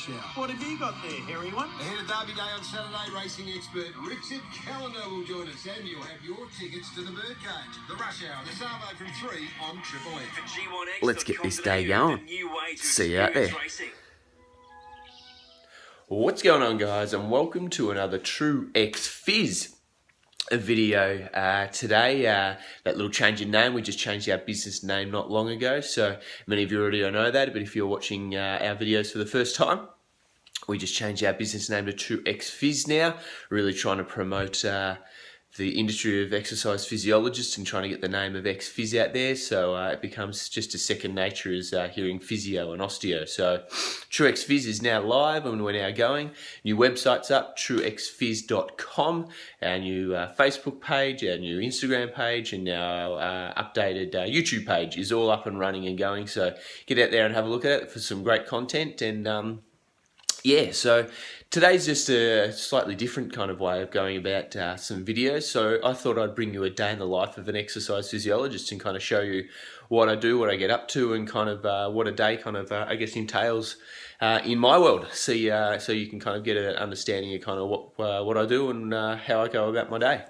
rush hour. What have you got there, hairy one? Ahead of Derby Day on Saturday, racing expert Richard Callender will join us, and you'll have your tickets to the Birdcage. The Rush Hour, the Savo from 3 on Triple M. Let's get this day going. See you out there. What's going on, guys, and welcome to another TrewExPhys video. Today, that little change in name, we just changed our business name not long ago, so many of you already know that, but if you're watching our videos for the first time, we just changed our business name to TrewExPhys now, really trying to promote the industry of exercise physiologists and trying to get the name of ex-phys out there, so it becomes just a second nature as hearing physio and osteo. So TrewExPhys is now live and we're now going. New website's up, TrewExPhys.com, our new Facebook page, our new Instagram page, and our updated YouTube page is all up and running and going, so get out there and have a look at it for some great content. And yeah, so today's just a slightly different kind of way of going about some videos. So I thought I'd bring you a day in the life of an exercise physiologist and kind of show you what I do, what I get up to, and kind of what a day kind of, I guess, entails in my world. So you can kind of get an understanding of kind of what I do and how I go about my day.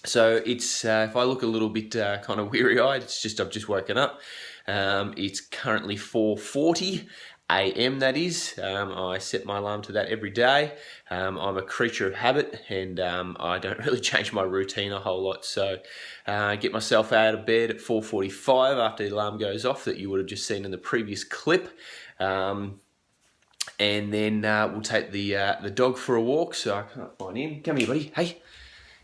So it's, if I look a little bit kind of weary-eyed, it's just I've just woken up. It's currently 4:40 AM, that is. I set my alarm to that every day. I'm a creature of habit, and I don't really change my routine a whole lot. So I get myself out of bed at 4:45 after the alarm goes off, that you would have just seen in the previous clip. And then we'll take the dog for a walk. So I can't find him. Come here, buddy.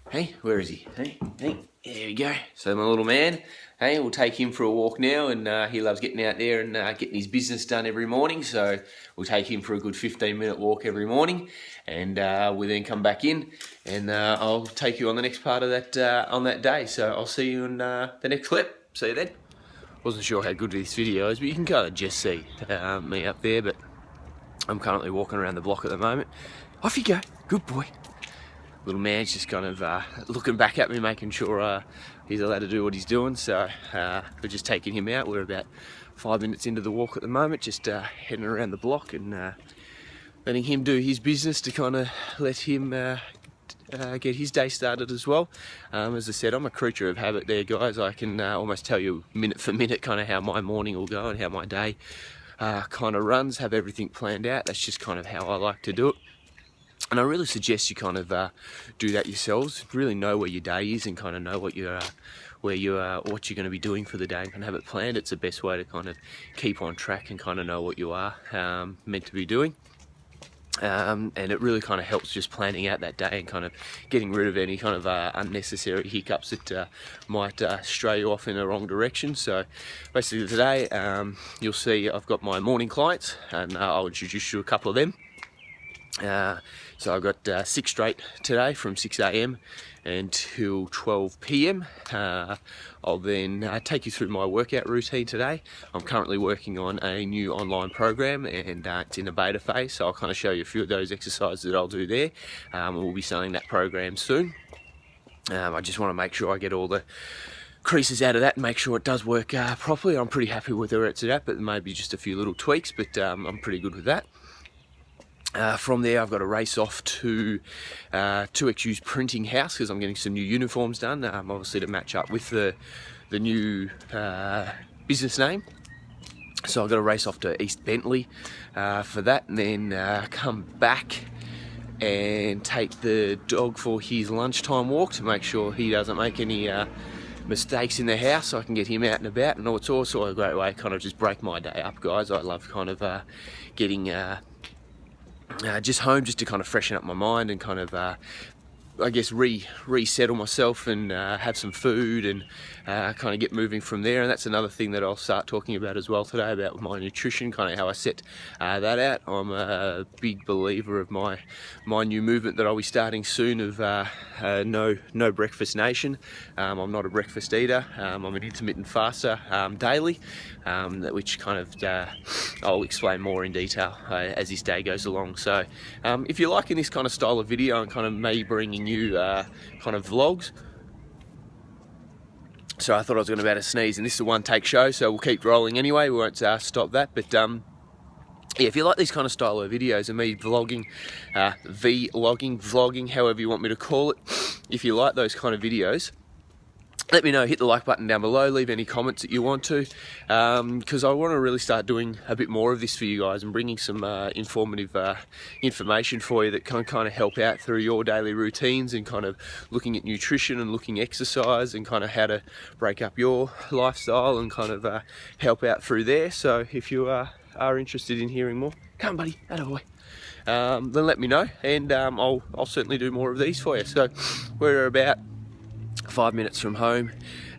Hey, where is he? Hey, there we go. So my little man. Hey, we'll take him for a walk now, and he loves getting out there and getting his business done every morning, so we'll take him for a good 15-minute walk every morning, and we'll then come back in, and I'll take you on the next part of that on that day. So I'll see you in the next clip. See you then. Wasn't sure how good this video is, but you can kind of just see me up there, but I'm currently walking around the block at the moment. Off you go. Good boy. Little man's just kind of looking back at me, making sure he's allowed to do what he's doing. So we're just taking him out. We're about 5 minutes into the walk at the moment, just heading around the block and letting him do his business to kind of let him get his day started as well. As I said, I'm a creature of habit there, guys. I can almost tell you minute for minute kind of how my morning will go and how my day kind of runs, have everything planned out. That's just kind of how I like to do it. And I really suggest you kind of do that yourselves. Really know where your day is and kind of know what you're going to be doing for the day and kind of have it planned. It's the best way to kind of keep on track and kind of know what you are meant to be doing. And it really kind of helps just planning out that day and kind of getting rid of any kind of unnecessary hiccups that might stray you off in the wrong direction. So basically today you'll see I've got my morning clients, and I'll introduce you to a couple of them. So I've got 6 straight today from 6 AM until 12 PM. I'll then take you through my workout routine today. I'm currently working on a new online program, and it's in the beta phase, so I'll kind of show you a few of those exercises that I'll do there. We'll be selling that program soon. I just want to make sure I get all the creases out of that and make sure it does work properly. I'm pretty happy with where it's at, but maybe just a few little tweaks, but I'm pretty good with that. From there, I've got to race off to 2XU's printing house because I'm getting some new uniforms done, obviously to match up with the new business name. So I've got to race off to East Bentley for that, and then come back and take the dog for his lunchtime walk to make sure he doesn't make any mistakes in the house, so I can get him out and about. And it's also a great way to kind of just break my day up, guys. I love kind of getting just home, just to kind of freshen up my mind and kind of I guess resettle myself and have some food and kind of get moving from there. And that's another thing that I'll start talking about as well today, about my nutrition, kind of how I set that out. I'm a big believer of my new movement that I'll be starting soon of no breakfast nation. I'm not a breakfast eater. I'm an intermittent faster daily, which kind of I'll explain more in detail as this day goes along. So if you're liking this kind of style of video and kind of maybe bringing you kind of vlogs. So I thought I was going to about to sneeze, and this is a one-take show, so we'll keep rolling anyway. We won't stop that, but yeah, if you like these kind of style of videos and me vlogging, vlogging, however you want me to call it, if you like those kind of videos, let me know. Hit the like button down below, leave any comments that you want to, because I want to really start doing a bit more of this for you guys and bringing some informative information for you that can kind of help out through your daily routines and kind of looking at nutrition and looking at exercise and kind of how to break up your lifestyle and kind of help out through there. So if you are interested in hearing more, come buddy, attaboy. Then let me know, and I'll certainly do more of these for you. So we're about 5 minutes from home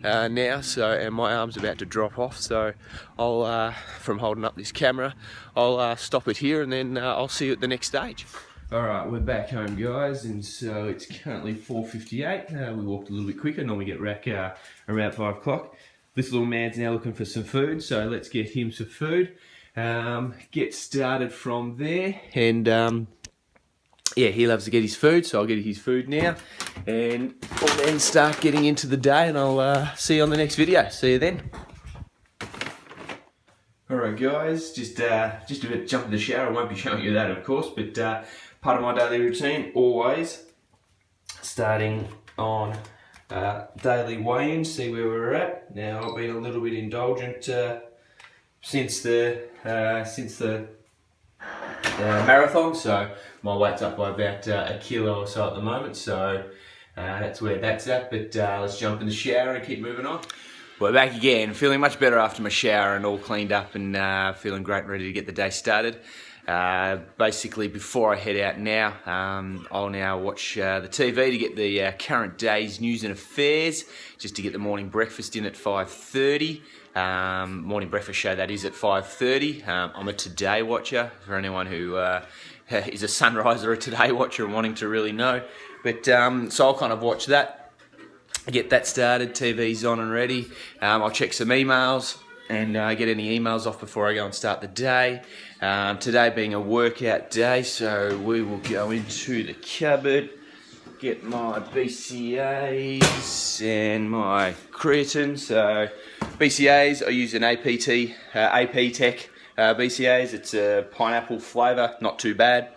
now, so, and my arm's about to drop off, so I'll from holding up this camera, I'll stop it here, and then I'll see you at the next stage. Alright, we're back home guys, and so it's currently 4:58. We walked a little bit quicker, normally get back around 5 o'clock. This little man's now looking for some food, so let's get him some food, get started from there, and yeah, he loves to get his food, so I'll get his food now, and we'll then start getting into the day, and I'll see you on the next video. See you then. Alright guys, just about to jump in the shower. I won't be showing you that of course, but part of my daily routine, always starting on daily weigh-in, see where we're at. Now I've been a little bit indulgent since the marathon, so my weight's up by about a kilo or so at the moment, so that's where that's at, but let's jump in the shower and keep moving on. We're back again, feeling much better after my shower and all cleaned up and feeling great and ready to get the day started. Basically before I head out now, I'll now watch the TV to get the current day's news and affairs, just to get the morning breakfast in at 5:30. Morning breakfast show that is at 5:30. I'm a Today watcher for anyone who is a sunrise or a Today watcher and wanting to really know. But so I'll kind of watch that, get that started. TV's on and ready. I'll check some emails and get any emails off before I go and start the day. Today being a workout day, so we will go into the cupboard, get my BCAAs and my creatine. So BCAAs, I use an AP Tech BCAAs. It's a pineapple flavour, not too bad.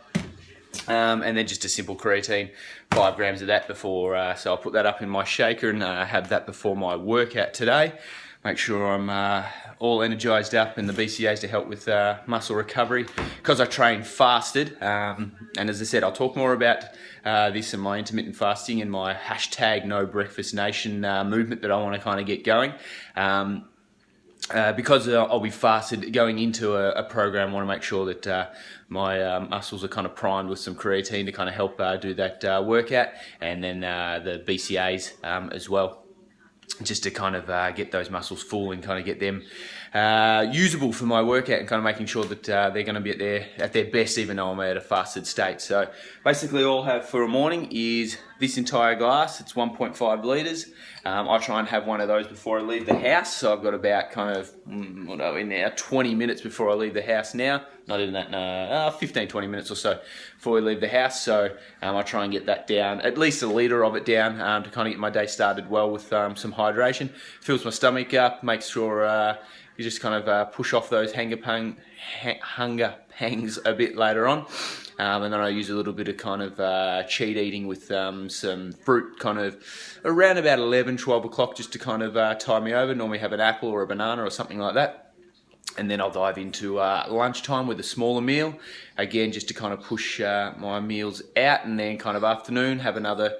And then just a simple creatine, 5 grams of that before, so I'll put that up in my shaker and have that before my workout today. Make sure I'm all energised up, and the BCAAs to help with muscle recovery, because I train fasted, and as I said, I'll talk more about this and my intermittent fasting and my #NoBreakfastNation movement that I want to kind of get going. Because I'll be fasted going into a program, I want to make sure that my muscles are kind of primed with some creatine to kind of help do that workout, and then the BCAAs as well, just to kind of get those muscles full and kind of get them usable for my workout, and kind of making sure that they're going to be at their best even though I'm at a fasted state. So basically all I have for a morning is this entire glass. It's 1.5 litres. I try and have one of those before I leave the house, so I've got about kind of, what are we now, 20 minutes before I leave the house now. Not even that, no, 15, 20 minutes or so before we leave the house. So I try and get that down, at least a litre of it down, to kind of get my day started well with some hydration. Fills my stomach up, makes sure you just kind of push off those hunger pangs a bit later on. And then I use a little bit of kind of cheat eating with some fruit kind of around about 11, 12 o'clock, just to kind of tie me over. Normally have an apple or a banana or something like that. And then I'll dive into lunchtime with a smaller meal. Again, just to kind of push my meals out, and then kind of afternoon have another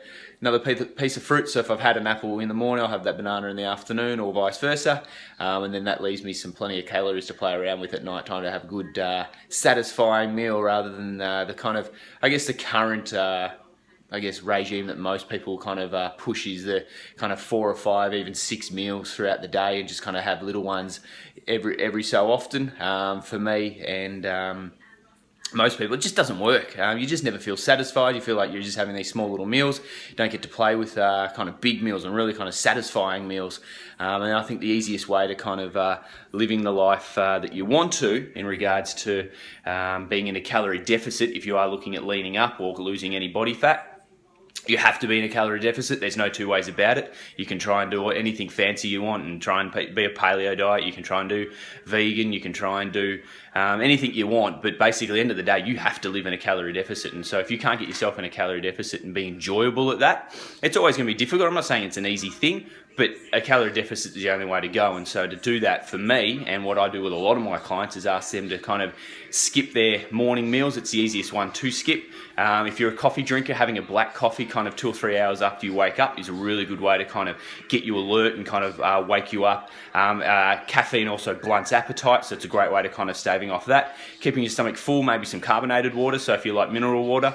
piece of fruit. So if I've had an apple in the morning, I'll have that banana in the afternoon, or vice versa. And then that leaves me plenty of calories to play around with at night time to have a good, satisfying meal, rather than the kind of, I guess, the current, regime that most people kind of push is the kind of 4 or 5, even 6 meals throughout the day, and just kind of have little ones every so often. For me and most people, it just doesn't work. You just never feel satisfied. You feel like you're just having these small little meals. You don't get to play with kind of big meals and really kind of satisfying meals. And I think the easiest way to kind of living the life that you want to, in regards to being in a calorie deficit, if you are looking at leaning up or losing any body fat, You have to be in a calorie deficit. There's no two ways about it. You can try and do anything fancy you want and try and be a paleo diet. You can try and do vegan. You can try and do anything you want. But basically, at the end of the day, you have to live in a calorie deficit. And so if you can't get yourself in a calorie deficit and be enjoyable at that, it's always going to be difficult. I'm not saying it's an easy thing, but a calorie deficit is the only way to go. And so to do that for me, and what I do with a lot of my clients, is ask them to kind of skip their morning meals. It's the easiest one to skip. If you're a coffee drinker, having a black coffee kind of 2 or 3 hours after you wake up is a really good way to kind of get you alert and kind of wake you up. Caffeine also blunts appetite, so it's a great way to kind of staving off that. Keeping your stomach full, maybe some carbonated water, so if you like mineral water,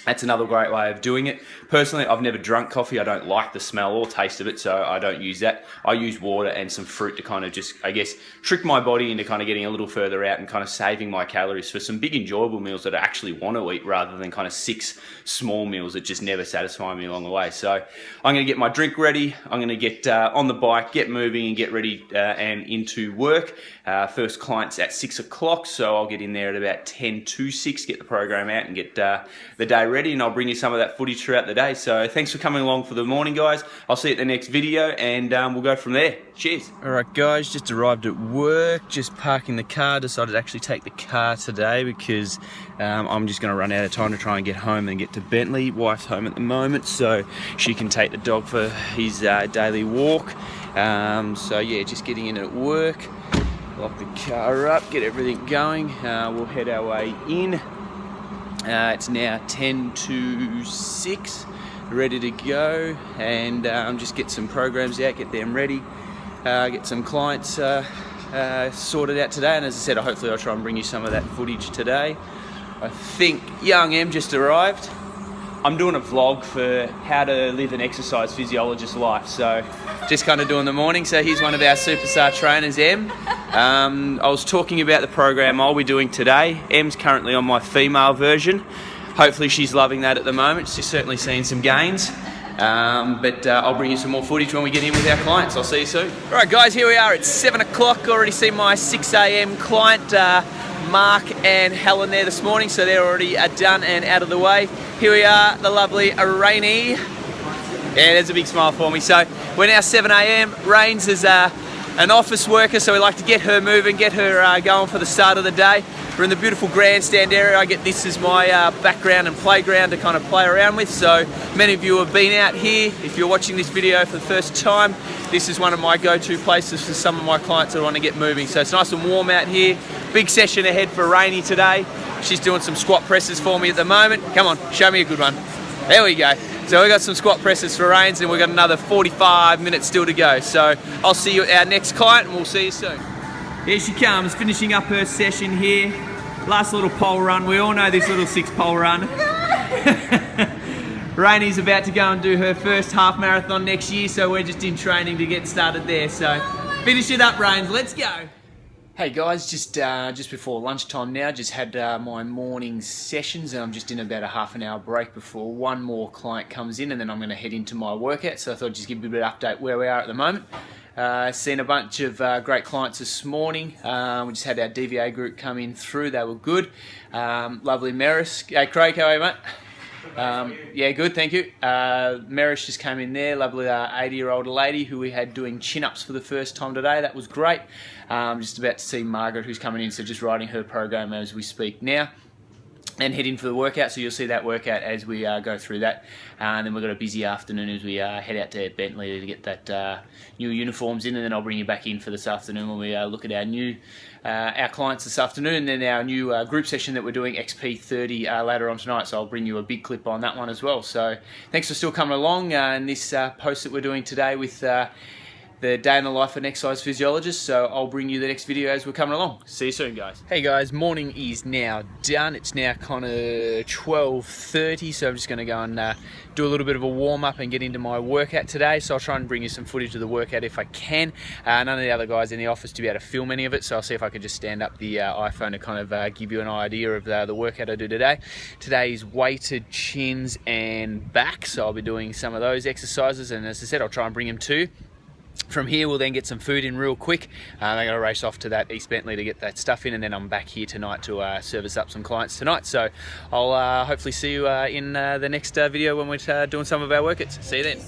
that's another great way of doing it. Personally, I've never drunk coffee. I don't like the smell or taste of it, so I don't use that. I use water and some fruit to kind of just, I guess, trick my body into kind of getting a little further out and kind of saving my calories for some big enjoyable meals that I actually want to eat, rather than kind of 6 small meals that just never satisfy me along the way. So I'm going to get my drink ready. I'm going to get on the bike, get moving and get ready and into work. First client's at 6 o'clock, so I'll get in there at about 10 to 6, get the program out and get the day ready, and I'll bring you some of that footage throughout the day. So thanks for coming along for the morning, guys. I'll see you at the next video, and we'll go from there. Cheers. Alright guys, just arrived at work, just parking the car. Decided to actually take the car today because I'm just going to run out of time to try and get home and get to Bentley. Wife's home at the moment, so she can take the dog for his daily walk. So yeah, just getting in at work. Lock the car up, get everything going. We'll head our way in. It's now 10 to 6, ready to go, and just get some programs out, get them ready, get some clients sorted out today. And as I said, hopefully I'll try and bring you some of that footage today. I think young M just arrived. I'm doing a vlog for how to live an exercise physiologist life, so just kind of doing the morning. So here's one of our superstar trainers, M. I was talking about the program I'll be doing today. M's currently on my female version. Hopefully she's loving that at the moment. She's certainly seeing some gains. But I'll bring you some more footage when we get in with our clients. I'll see you soon. All right, guys, here we are at 7 o'clock. Already seen my 6 a.m. client, Mark and Helen, there this morning, so they're already done and out of the way. Here we are, the lovely Rainey. Yeah, there's a big smile for me. So we're now 7 a.m. Rains is an office worker, so we like to get her moving, get her going for the start of the day. We're in the beautiful grandstand area. I get this as my background and playground to kind of play around with. So many of you have been out here. If you're watching this video for the first time, this is one of my go-to places for some of my clients that want to get moving. So it's nice and warm out here. Big session ahead for Rainey today. She's doing some squat presses for me at the moment. Come on, show me a good one. There we go. So we've got some squat presses for Rains, and we've got another 45 minutes still to go. So I'll see you at our next client, and we'll see you soon. Here she comes, finishing up her session here. Last little pole run. We all know this little 6 pole run. Rainey's about to go and do her first half marathon next year, so we're just in training to get started there. So finish it up, Rains. Let's go. Hey guys, just before lunchtime now, just had my morning sessions, and I'm just in about a half an hour break before one more client comes in, and then I'm going to head into my workout. So I thought I'd just give you a bit of update where we are at the moment. Seen a bunch of great clients this morning. We just had our DVA group come in through. They were good. Lovely Maris. Hey Craig, how are you, mate? Yeah, good, thank you. Maris just came in there, lovely 80-year-old lady who we had doing chin-ups for the first time today. That was great. Just about to see Margaret, who's coming in, so just writing her program as we speak now. And head in for the workout, so you'll see that workout as we go through that. And then we've got a busy afternoon as we head out to Bentley to get that new uniforms in, and then I'll bring you back in for this afternoon when we look at our clients this afternoon, and then our new group session that we're doing, XP30, later on tonight. So I'll bring you a big clip on that one as well. So thanks for still coming along in this post that we're doing today with the day in the life of an exercise physiologist. So I'll bring you the next video as we're coming along. See you soon, guys. Hey guys, morning is now done. It's now kind of 12:30, so I'm just going to go and do a little bit of a warm-up and get into my workout today. So I'll try and bring you some footage of the workout if I can. None of the other guys in the office to be able to film any of it, so I'll see if I can just stand up the iPhone to kind of give you an idea of the workout I do today. Today is weighted chins and back, so I'll be doing some of those exercises, and as I said, I'll try and bring them to you. From here, we'll then get some food in real quick. I got to race off to that East Bentley to get that stuff in, and then I'm back here tonight to service up some clients tonight. So I'll hopefully see you in the next video when we're doing some of our workouts. See you then.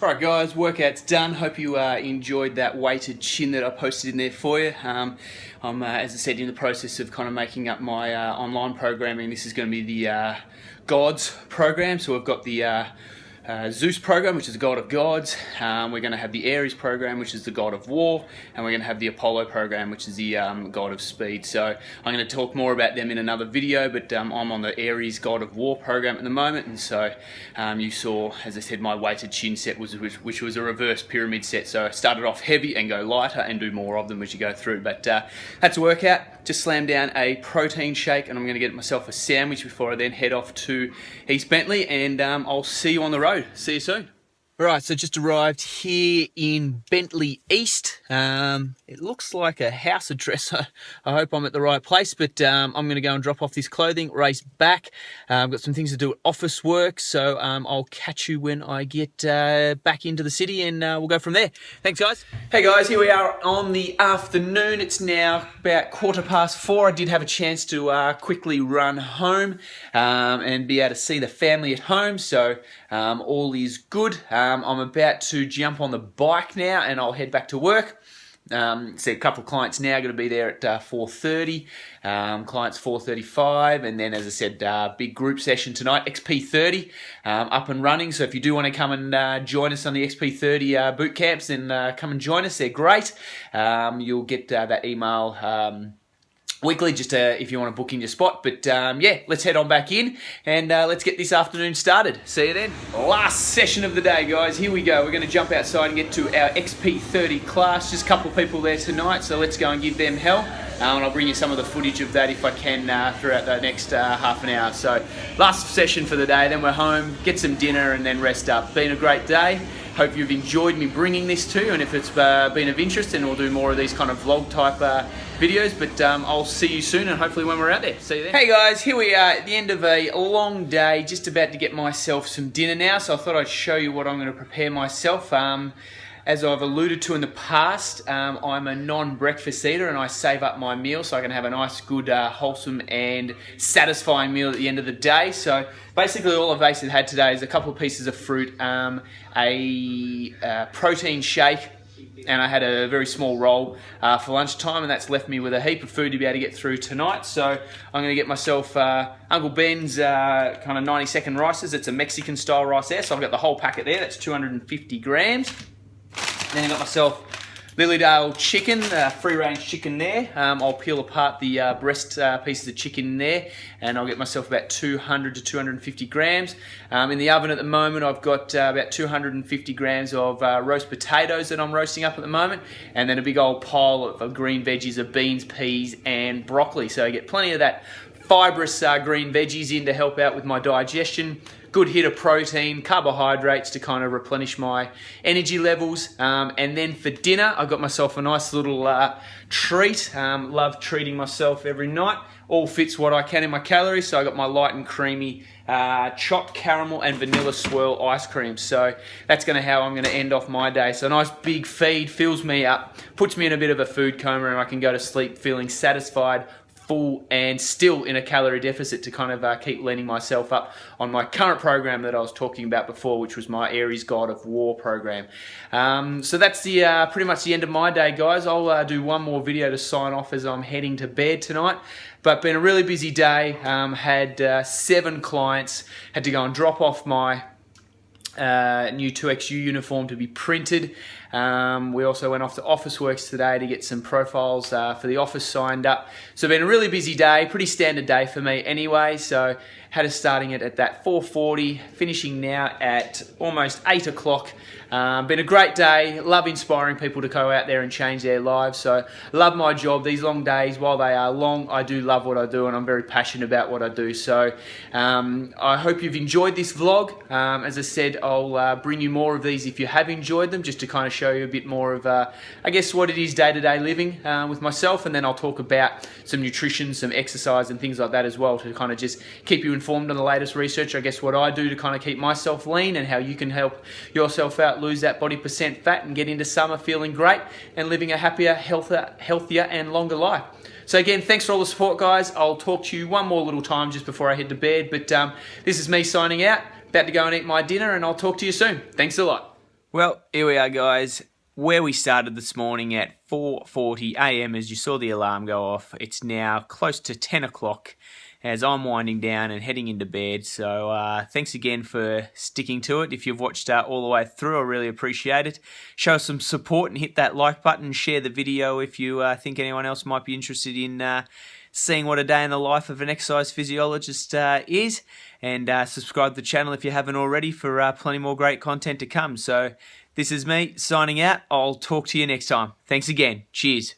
Alright guys, workout's done. Hope you enjoyed that weighted chin that I posted in there for you. I'm, as I said, in the process of kind of making up my online programming. This is going to be the Gods program. So we've got the Zeus program, which is the god of gods. We're going to have the Ares program, which is the god of war, and we're going to have the Apollo program, which is the god of speed. So I'm going to talk more about them in another video, but I'm on the Ares god of war program at the moment, and so you saw, as I said, my weighted chin set which was a reverse pyramid set. So I started off heavy and go lighter and do more of them as you go through. But that's a workout. Just slam down a protein shake, and I'm going to get myself a sandwich before I then head off to East Bentley, and I'll see you on the road. See you soon. Right, so just arrived here in Bentley East. It looks like a house address. I hope I'm at the right place, but I'm going to go and drop off this clothing, race back. I've got some things to do at office work, so I'll catch you when I get back into the city, and we'll go from there. Thanks, guys. Hey, guys, here we are on the afternoon. It's now about 4:15. I did have a chance to quickly run home and be able to see the family at home, so all is good. I'm about to jump on the bike now, and I'll head back to work. See a couple of clients now, going to be there at 4:30. Clients 4:35, and then, as I said, big group session tonight. XP30 up and running. So if you do want to come and join us on the XP30 boot camps, then come and join us. They're great. You'll get that email weekly, just if you want to book in your spot. But yeah, let's head on back in, and let's get this afternoon started. See you then. Last session of the day, guys. Here we go. We're going to jump outside and get to our XP30 class. Just a couple of people there tonight, so let's go and give them hell. And I'll bring you some of the footage of that if I can throughout the next half an hour. So last session for the day, then we're home, get some dinner, and then rest up. Been a great day. Hope you've enjoyed me bringing this to you, and if it's been of interest, then we'll do more of these kind of vlog type videos. But I'll see you soon, and hopefully when we're out there. See you then. Hey guys, here we are at the end of a long day, just about to get myself some dinner now. So I thought I'd show you what I'm going to prepare myself. As I've alluded to in the past, I'm a non-breakfast eater, and I save up my meal so I can have a nice, good, wholesome and satisfying meal at the end of the day. So basically all I've basically had today is a couple of pieces of fruit, a protein shake, and I had a very small roll for lunchtime, and that's left me with a heap of food to be able to get through tonight. So I'm going to get myself Uncle Ben's kind of 90-second rices. It's a Mexican style rice there, so I've got the whole packet there. That's 250 grams. Then I got myself Lilydale chicken, free-range chicken there. I'll peel apart the breast pieces of chicken there, and I'll get myself about 200 to 250 grams. In the oven at the moment, I've got about 250 grams of roast potatoes that I'm roasting up at the moment, and then a big old pile of green veggies of beans, peas, and broccoli. So I get plenty of that fibrous green veggies in to help out with my digestion. Good hit of protein, carbohydrates to kind of replenish my energy levels. And then for dinner, I got myself a nice little treat. Love treating myself every night. All fits what I can in my calories. So I got my light and creamy chopped caramel and vanilla swirl ice cream. So that's how I'm going to end off my day. So a nice big feed fills me up, puts me in a bit of a food coma, and I can go to sleep feeling satisfied, full and still in a calorie deficit to kind of keep leaning myself up on my current program that I was talking about before, which was my Aries God of War program. So that's the pretty much the end of my day, guys. I'll do one more video to sign off as I'm heading to bed tonight. But been a really busy day. Had 7 clients. Had to go and drop off my new 2XU uniform to be printed. We also went off to Officeworks today to get some profiles for the office signed up. So been a really busy day, pretty standard day for me anyway. So had us starting it at that 4:40, finishing now at almost 8 o'clock. Been a great day. Love inspiring people to go out there and change their lives. So love my job. These long days, while they are long, I do love what I do and I'm very passionate about what I do. So I hope you've enjoyed this vlog. As I said, I'll bring you more of these if you have enjoyed them, just to kind of show you a bit more of, I guess, what it is day-to-day living with myself. And then I'll talk about some nutrition, some exercise and things like that as well, to kind of just keep you informed on the latest research. I guess what I do to kind of keep myself lean and how you can help yourself out, lose that body percent fat and get into summer feeling great and living a happier, healthier and longer life. So again, thanks for all the support, guys. I'll talk to you one more little time just before I head to bed. But this is me signing out, about to go and eat my dinner, and I'll talk to you soon. Thanks a lot. Well, here we are, guys. Where we started this morning at 4:40 a.m. as you saw the alarm go off. It's now close to 10 o'clock as I'm winding down and heading into bed. So thanks again for sticking to it. If you've watched all the way through, I really appreciate it. Show us some support and hit that like button. Share the video if you think anyone else might be interested in seeing what a day in the life of an exercise physiologist is. And subscribe to the channel if you haven't already for plenty more great content to come. So this is me signing out. I'll talk to you next time. Thanks again. Cheers.